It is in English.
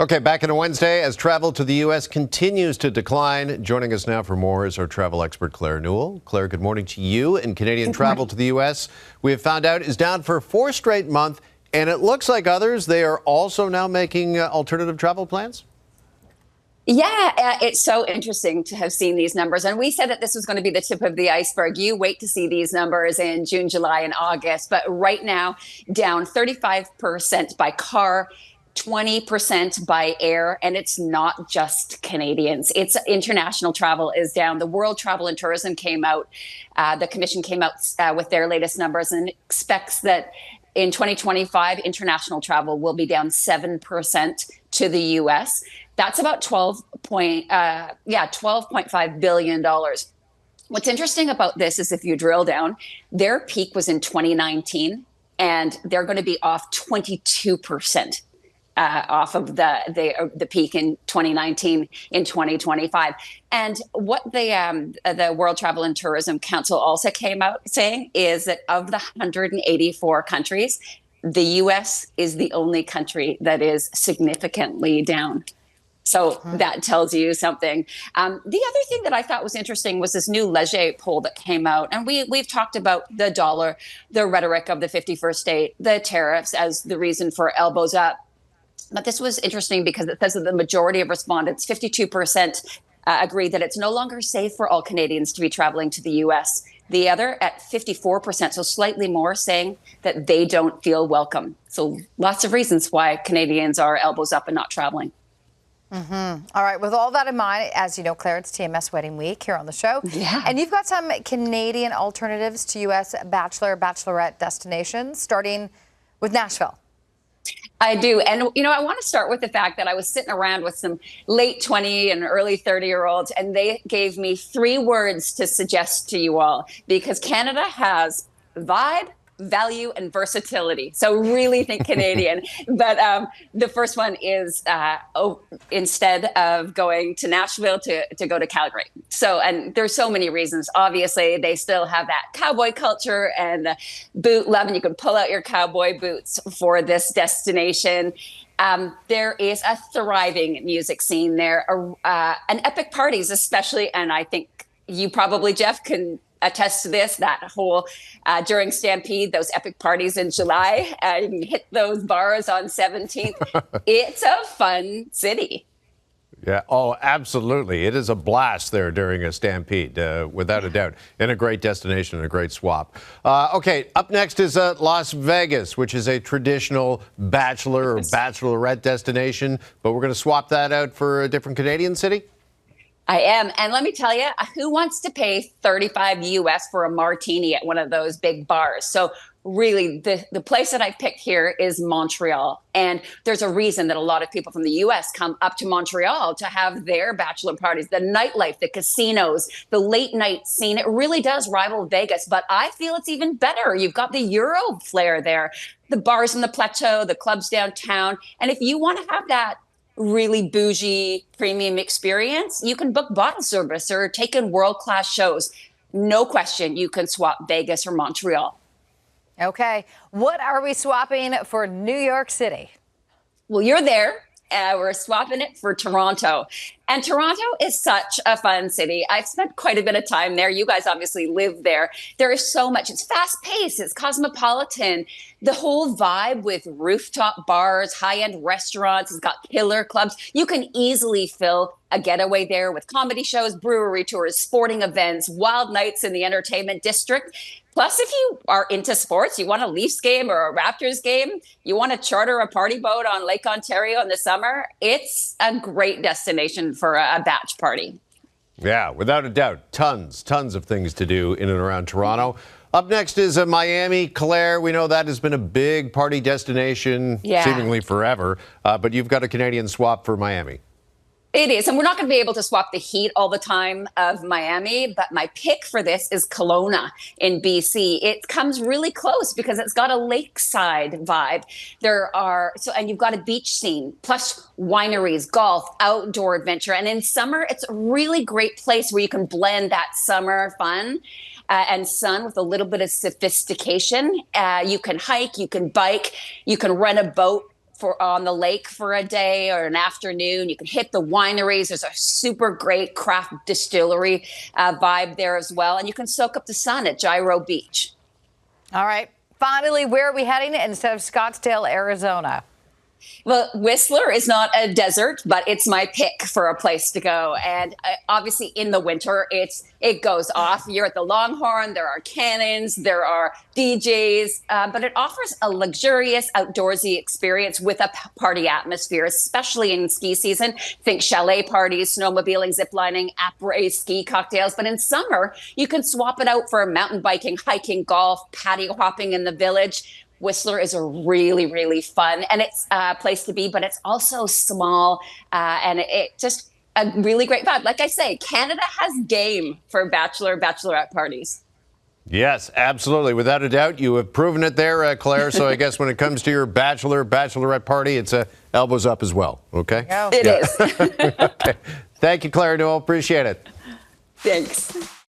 Okay, back in a Wednesday as travel to the U.S. continues to decline. Joining us now for more is our travel expert, Claire Newell. Claire, good morning to you. And Canadian travel to the U.S., we have found out, is down for 4 straight months. And it looks like others, they are also now making alternative travel plans. Yeah, it's so interesting to have seen these numbers. And we said that this was going to be the tip of the iceberg. You wait to see these numbers in June, July, and August. But right now, down 35% by car, 20% by air, and it's not just Canadians. It's international travel is down. The World Travel and Tourism came out, the commission came out with their latest numbers and expects that in 2025, international travel will be down 7% to the U.S. That's about $12.5 billion. What's interesting about this is if you drill down, their peak was in 2019, and they're going to be off 22%. Off of the peak in 2019 in 2025. And what the World Travel and Tourism Council also came out saying is that of the 184 countries, the U.S. is the only country that is significantly down. So that tells you something. The other thing that I thought was interesting was this new Leger poll that came out. And we've talked about the dollar, the rhetoric of the 51st state, the tariffs as the reason for elbows up. But this was interesting because it says that the majority of respondents, 52%, agree that it's no longer safe for all Canadians to be traveling to the U.S. The other at 54%, so slightly more, saying that they don't feel welcome. So lots of reasons why Canadians are elbows up and not traveling. All right. With all that in mind, as you know, Claire, it's TMS Wedding Week here on the show. Yeah. And you've got some Canadian alternatives to U.S. Bachelor, Bachelorette destinations, starting with Nashville. I do. And, I want to start with the fact that I was sitting around with some late 20 and early 30-year-olds, and they gave me 3 words to suggest to you all, because Canada has vibe, value, and versatility. So really think Canadian. But the first one is instead of going to Nashville, to go to Calgary. So, and there's so many reasons. Obviously, they still have that cowboy culture and the boot love, and you can pull out your cowboy boots for this destination. There is a thriving music scene there, and epic parties especially. And I think you probably, Jeff, can attest to this, that whole during Stampede, those epic parties in July, you can hit those bars on 17th. It's a fun city. Yeah, oh, absolutely. It is a blast there during a Stampede, without a doubt, and a great destination and a great swap. Okay, up next is Las Vegas, which is a traditional Bachelor or Bachelorette destination, but we're going to swap that out for a different Canadian city? I am. And let me tell you, who wants to pay $35 US for a martini at one of those big bars? So really, the place that I picked here is Montreal. And there's a reason that a lot of people from the US come up to Montreal to have their bachelor parties. The nightlife, the casinos, the late night scene, it really does rival Vegas. But I feel it's even better. You've got the Euro flair there, the bars in the Plateau, the clubs downtown. And if you want to have that really bougie premium experience, you can book bottle service or take in world-class shows. No question, you can swap Vegas or Montreal. Okay. What are we swapping for New York City? Well, you're there. We're swapping it for Toronto. And Toronto is such a fun city. I've spent quite a bit of time there. You guys obviously live there. There is so much. It's fast-paced. It's cosmopolitan. The whole vibe with rooftop bars, high-end restaurants. It's got killer clubs. You can easily fill a getaway there with comedy shows, brewery tours, sporting events, wild nights in the entertainment district. Plus, if you are into sports, you want a Leafs game or a Raptors game, you want to charter a party boat on Lake Ontario in the summer, it's a great destination for a batch party. Yeah, without a doubt. Tons of things to do in and around Toronto. Up next is Miami. Claire, we know that has been a big party destination seemingly forever, but you've got a Canadian swap for Miami. It is. And we're not going to be able to swap the heat all the time of Miami, but my pick for this is Kelowna in BC. It comes really close because it's got a lakeside vibe. And you've got a beach scene, plus wineries, golf, outdoor adventure. And in summer, it's a really great place where you can blend that summer fun and sun with a little bit of sophistication. You can hike, you can bike, you can rent a boat for on the lake for a day or an afternoon. You can hit the wineries. There's a super great craft distillery vibe there as well. And you can soak up the sun at Gyro Beach. All right. Finally, where are we heading instead of Scottsdale, Arizona? Well, Whistler is not a desert, but it's my pick for a place to go. And obviously in the winter, it goes off. You're at the Longhorn, there are cannons, there are DJs, but it offers a luxurious outdoorsy experience with a party atmosphere, especially in ski season. Think chalet parties, snowmobiling, ziplining, après ski cocktails. But in summer, you can swap it out for mountain biking, hiking, golf, patio hopping in the village. Whistler is a really, really fun, and it's a place to be, but it's also small, and it just a really great vibe. Like I say, Canada has game for bachelorette parties. Yes, absolutely. Without a doubt. You have proven it there, Claire. So I guess when it comes to your bachelorette party, it's elbows up as well. Okay? It is. Okay. Thank you, Claire Newell. Appreciate it. Thanks.